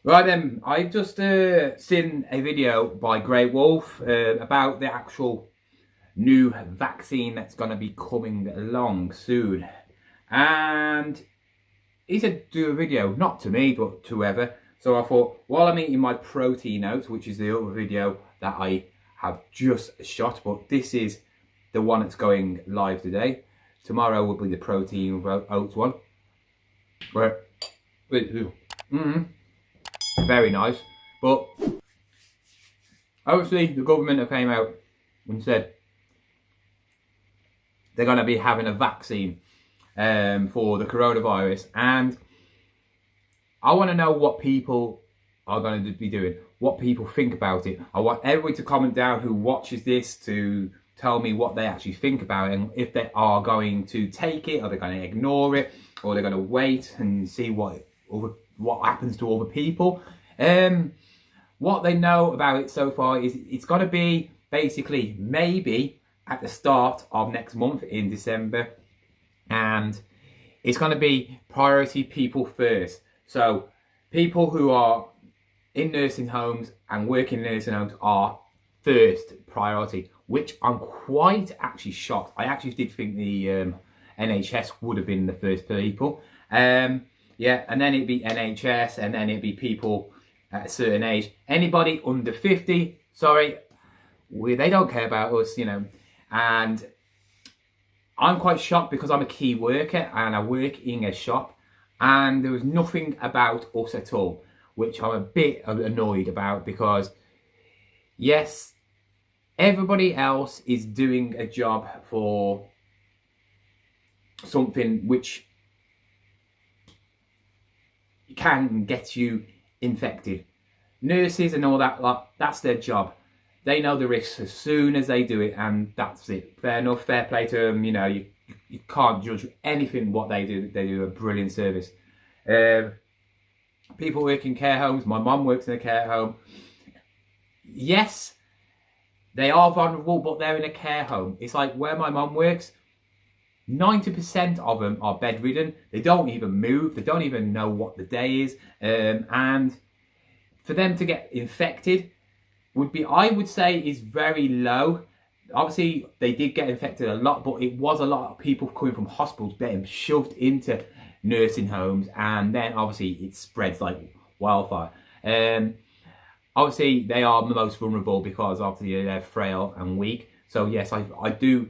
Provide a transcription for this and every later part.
Right then, I just seen a video by Grey Wolf about the actual new vaccine that's going to be coming along soon. And he said do a video, not to me, but to whoever. So I thought, while I'm eating my protein oats, which is the other video that I have just shot, but this is the one that's going live today. Tomorrow will be the protein oats one. Very nice. But obviously the government have came out and said they're going to be having a vaccine for the coronavirus, and I want to know what people are going to be doing, what people think about it. I want everybody to comment down who watches this to tell me what they actually think about it, and if they are going to take it, or they're going to ignore it, or they're going to wait and see what happens to other people. What they know about it so far is it's going to be basically maybe at the start of next month in December, and it's going to be priority people first. So people who are in nursing homes and working in nursing homes are first priority, which I'm quite actually shocked. I actually did think the NHS would have been the first people. Yeah, and then it'd be NHS, and then it'd be people at a certain age. Anybody under 50, sorry, they don't care about us, you know. And I'm quite shocked because I'm a key worker and I work in a shop, and there was nothing about us at all, which I'm a bit annoyed about, because yes, everybody else is doing a job for something which can get you infected. Nurses and all that, that's their job. They know the risks as soon as they do it, and that's it. Fair enough, fair play to them. You know, you can't judge anything what they do. They do a brilliant service. People work in care homes. My mum works in a care home. Yes, they are vulnerable, but they're in a care home. It's like where my mum works, 90% of them are bedridden. They don't even move. They don't even know what the day is. And for them to get infected would be, I would say, is very low. Obviously, they did get infected a lot, but it was a lot of people coming from hospitals getting shoved into nursing homes, and then obviously it spreads like wildfire. Obviously, they are the most vulnerable because obviously they're frail and weak. So yes, I do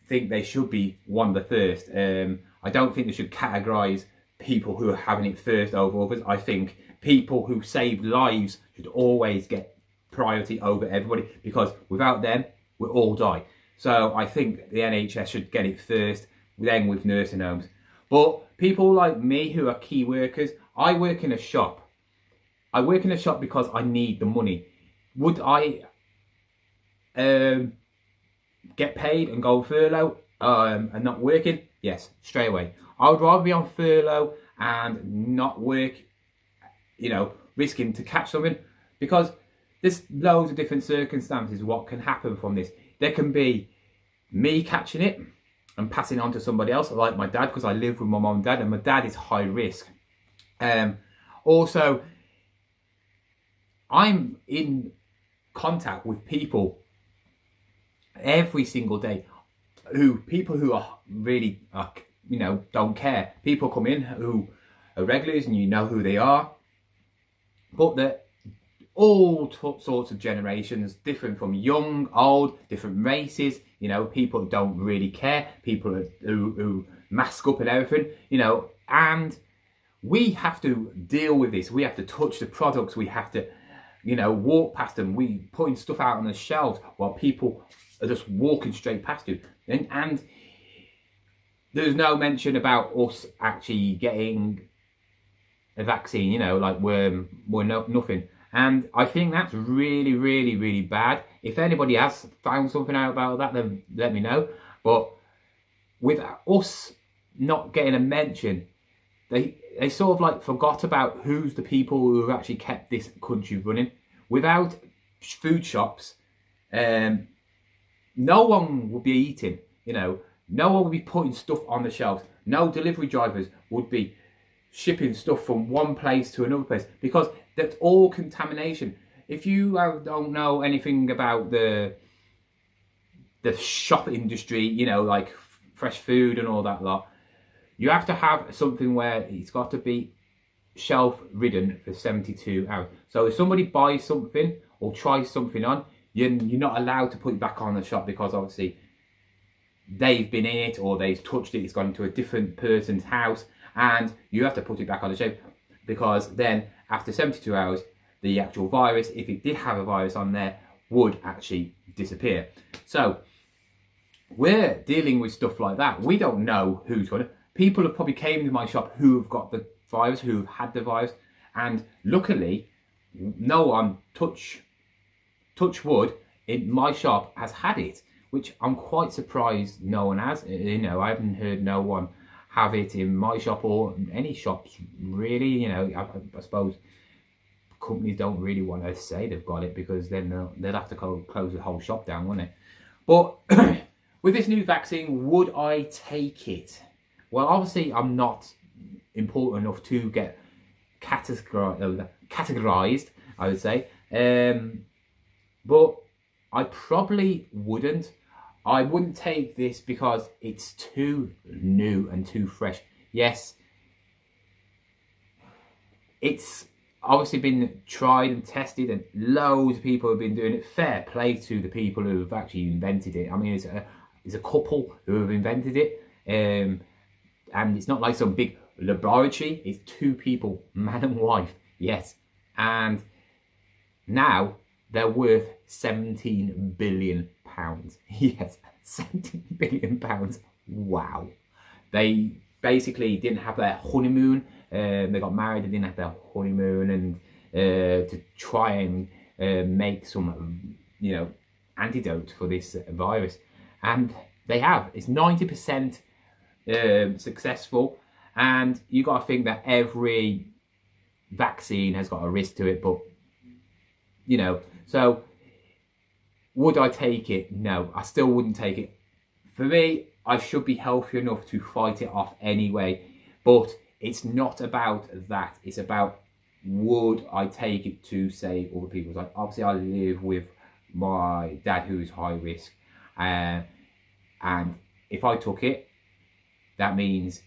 think they should be one of the first. I don't think they should categorise people who are having it first over others. I think people who save lives should always get priority over everybody, because without them, we'll all die. So I think the NHS should get it first, then with nursing homes. But people like me who are key workers, I work in a shop. I work in a shop because I need the money. Would I get paid and go on furlough and not working? Yes, straight away. I would rather be on furlough and not work, you know, risking to catch something, because there's loads of different circumstances what can happen from this. There can be me catching it and passing it on to somebody else, like my dad, because I live with my mum and dad, and my dad is high risk. Also, I'm in contact with people every single day, people who are really, you know, don't care. People come in who are regulars, and you know who they are, but they're all sorts of generations, different from young, old, different races. You know, people don't really care. People who mask up and everything. You know, and we have to deal with this. We have to touch the products. We have to, you know, walk past them. We putting stuff out on the shelves while people are just walking straight past you. And there's no mention about us actually getting a vaccine. You know, like we're nothing. And I think that's really, really, really bad. If anybody has found something out about that, then let me know. But with us not getting a mention, they sort of like forgot about who's the people who have actually kept this country running. Without food shops, no one would be eating, you know. No one would be putting stuff on the shelves. No delivery drivers would be shipping stuff from one place to another place, because that's all contamination. If you don't know anything about the shop industry, you know, like fresh food and all that lot, you have to have something where it's got to be shelf ridden for 72 hours. So if somebody buys something or tries something on, you're not allowed to put it back on the shop, because obviously they've been in it or they've touched it, it's gone to a different person's house, and you have to put it back on the shelf, because then after 72 hours, the actual virus, if it did have a virus on there, would actually disappear. So we're dealing with stuff like that. We don't know who's got it. People have probably came to my shop who have got the virus, who have had the virus, and luckily no one, touch wood, in my shop has had it, which I'm quite surprised no one has. You know, I haven't heard no one have it in my shop or any shops really. You know, I suppose companies don't really want to say they've got it, because then they'll have to close the whole shop down, won't it? But with this new vaccine, would I take it? Well, obviously I'm not important enough to get categorized, I would say, but I probably wouldn't. I wouldn't take this because it's too new and too fresh. Yes, it's obviously been tried and tested, and loads of people have been doing it. Fair play to the people who have actually invented it. I mean, it's a couple who have invented it, and it's not like some big laboratory. It's two people, man and wife, yes, and now they're worth £17 billion. Yes, £17 billion. Wow. They basically didn't have their honeymoon. They got married, they didn't have their honeymoon, and to try and make some, you know, antidote for this virus. And they have. It's 90% successful. And you got to think that every vaccine has got a risk to it, but, you know, so would I take it? No, I still wouldn't take it. For me, I should be healthy enough to fight it off anyway, but it's not about that. It's about, would I take it to save other people? Like, obviously I live with my dad who's high risk, and if I took it, that means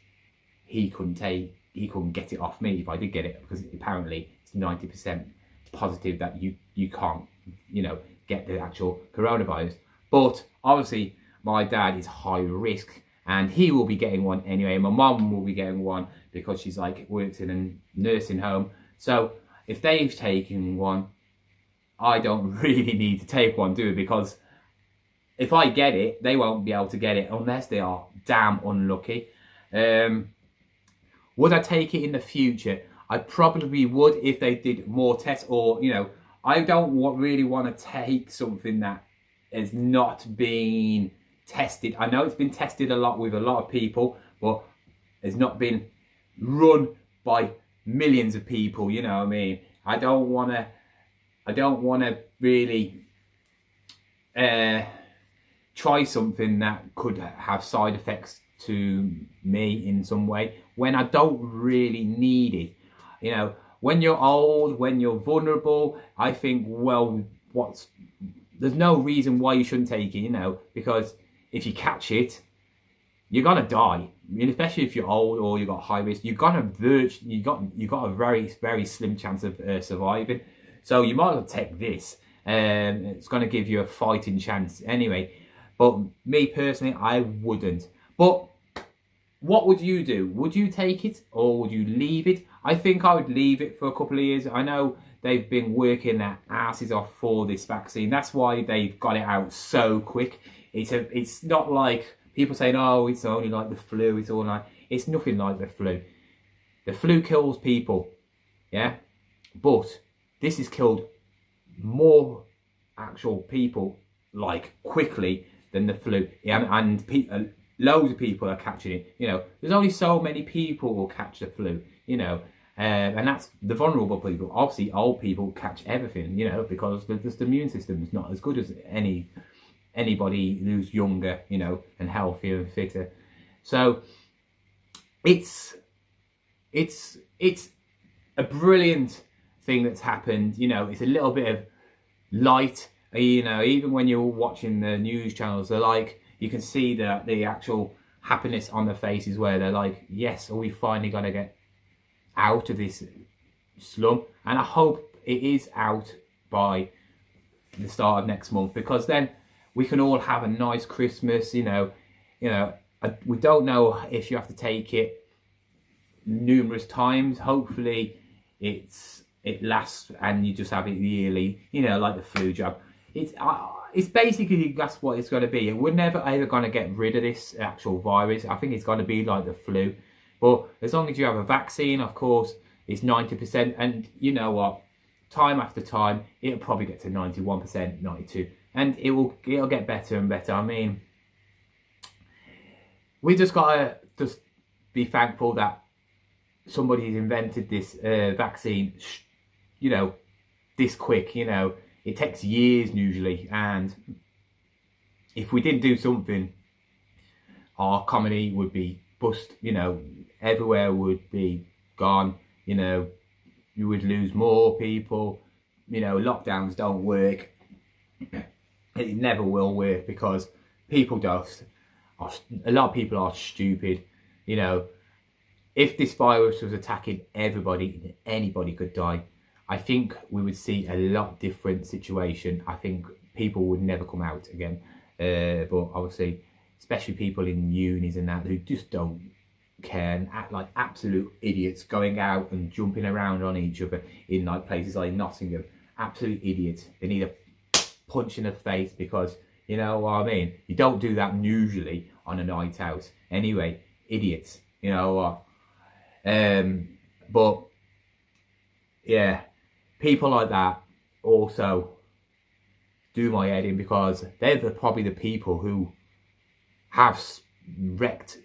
he couldn't get it off me if I did get it, because apparently it's 90% positive that you can't, you know, get the actual coronavirus. But obviously my dad is high risk and he will be getting one anyway. My mum will be getting one because she's like works in a nursing home. So if they've taken one, I don't really need to take one, do I? Because if I get it, they won't be able to get it unless they are damn unlucky. Would I take it in the future? I probably would if they did more tests, or, you know, I don't really want to take something that has not been tested. I know it's been tested a lot with a lot of people, but it's not been run by millions of people, you know what I mean? I don't want to really try something that could have side effects to me in some way when I don't really need it. You know, when you're old, when you're vulnerable, I think, well, there's no reason why you shouldn't take it, you know, because if you catch it, you're gonna die. I mean, especially if you're old or you've got high risk, you got a very, very slim chance of surviving. So you might as well take this. It's gonna give you a fighting chance anyway. But me personally, I wouldn't. But what would you do? Would you take it or would you leave it? I think I would leave it for a couple of years. I know they've been working their asses off for this vaccine. That's why they've got it out so quick. It's not like people saying, oh, it's only like the flu. It's nothing like the flu. The flu kills people, yeah? But this has killed more actual people, like, quickly than the flu. Yeah, and loads of people are catching it. You know, there's only so many people will catch the flu, you know, and that's the vulnerable people. Obviously, old people catch everything, you know, because the immune system is not as good as anybody who's younger, you know, and healthier and fitter. So it's it's a brilliant thing that's happened. You know, it's a little bit of light. You know, even when you're watching the news channels, they're like, you can see the actual happiness on their faces where they're like, yes, are we finally going to get out of this slum? And I hope it is out by the start of next month, because then we can all have a nice Christmas. You know, we don't know if you have to take it numerous times. Hopefully it lasts and you just have it yearly, you know, like the flu jab. It's basically, that's what it's going to be. We're never ever going to get rid of this actual virus. I think it's going to be like the flu, but as long as you have a vaccine, of course, it's 90%. And you know what, time after time, it'll probably get to 91%, 92%, and it'll get better and better. I mean, we just gotta just be thankful that somebody's invented this vaccine, you know, this quick. You know, it takes years usually, and if we didn't do something, our comedy would be bust. You know, everywhere would be gone. You know, you would lose more people. You know, lockdowns don't work. It never will work, because people a lot of people are stupid. You know, if this virus was attacking everybody, anybody could die, I think we would see a lot different situation. I think people would never come out again. But obviously, especially people in unis and that, who just don't care and act like absolute idiots, going out and jumping around on each other in like places like Nottingham. Absolute idiots. They need a punch in the face, because, you know what I mean? You don't do that usually on a night out. Anyway, idiots. You know what? But yeah, people like that also do my head in, because they're probably the people who have wrecked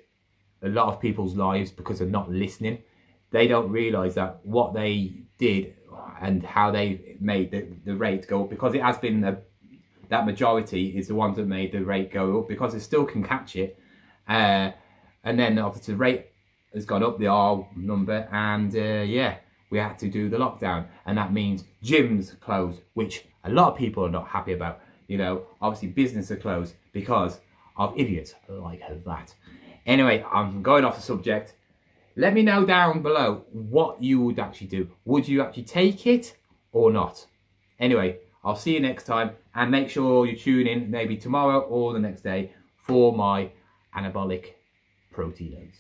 a lot of people's lives because of not listening. They don't realise that what they did and how they made the rate go up, because it has been that majority is the ones that made the rate go up, because it still can catch it. And then obviously the rate has gone up, the R number, and yeah, we had to do the lockdown, and that means gyms closed, which a lot of people are not happy about. You know, obviously business are closed because of idiots like that. Anyway, I'm going off the subject. Let me know down below what you would actually do. Would you actually take it or not? Anyway, I'll see you next time, and make sure you tune in maybe tomorrow or the next day for my anabolic protein loads.